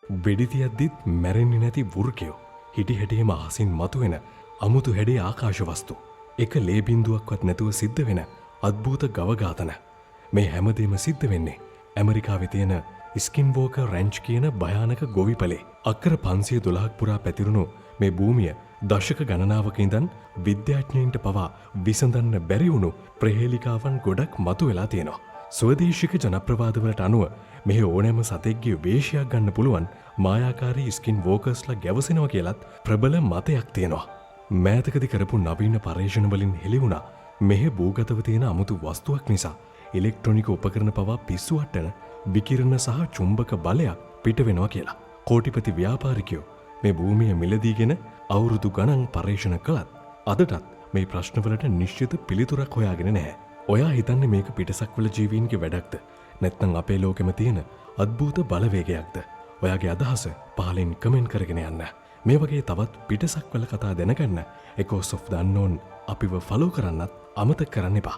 වෙඩි තියද්දිත් මැරෙන්නේ නැති වෘකයෝ. හිටි හැටියේම අහසින් මතුවෙන අමුතු හැඩේ ආකාශ වස්තු. එක ලේ බිඳුවක්වත් නැතුව සිද්ධ වෙන අද්භූත ගව ඝාතන. මේ හැමදේම සිද්ධ වෙන්නේ ඇමරිකාවේ තියෙන ස්කින්වෝකර් රැන්ච් කියන භයානක ගොවිපලේ. අක්කර 512ක් පුරා පැතිරුණු මේ භූමිය දශක ගණනාවක ඉඳන් විද්‍යාඥයින්ට පවා විසඳන්න බැරි වුණු ප්‍රහේලිකාවන් ගොඩක් මතුවලා තියෙනවා. ස්වදේශික ජනප්‍රවාදවලට අනුව මෙහි ඕනෑම සතෙක්ගේ වේශයක් ගන්න පුළුවන් මායාකාරී ස්කින් වෝකර්ස්ලා ගැවසෙනවා කියලත් ප්‍රබල මතයක් තියෙනවා. මෑතකදී කරපු නවීන පර්යේෂණ වලින් හෙළි වුණා මෙහි භූගතව තියෙන අමුතු වස්තුවක් නිසා ඉලෙක්ට්‍රොනික උපකරණ පවා පිස්සු වට්ටන විකිරණ සහ චුම්බක බලයක් පිට වෙනවා කියලා. කෝටිපති ව්‍යාපාරිකයෝ මේ භූමිය මිලදීගෙන අවුරුදු ගණන් පර්යේෂණ කළත් අදටත් මේ ප්‍රශ්නවලට නිශ්චිත පිළිතුරක් හොයාගෙන නැහැ. ඔයා හිතන්නේ මේක පිටසක්වල ජීවීන්ගේ වැඩක්ද? නැත්නම් අපේ ලෝකෙම තියෙන අద్භූත බලවේගයක්ද? ඔයාගේ අදහස පහලින් කමෙන්ට් කරගෙන යන්න. මේ වගේ තවත් පිටසක්වල කතා දැනගන්න එකෝස් ඔෆ් ද අන්නෝන් අපිව ෆලෝ කරන්නත් අමතක කරන්න එපා.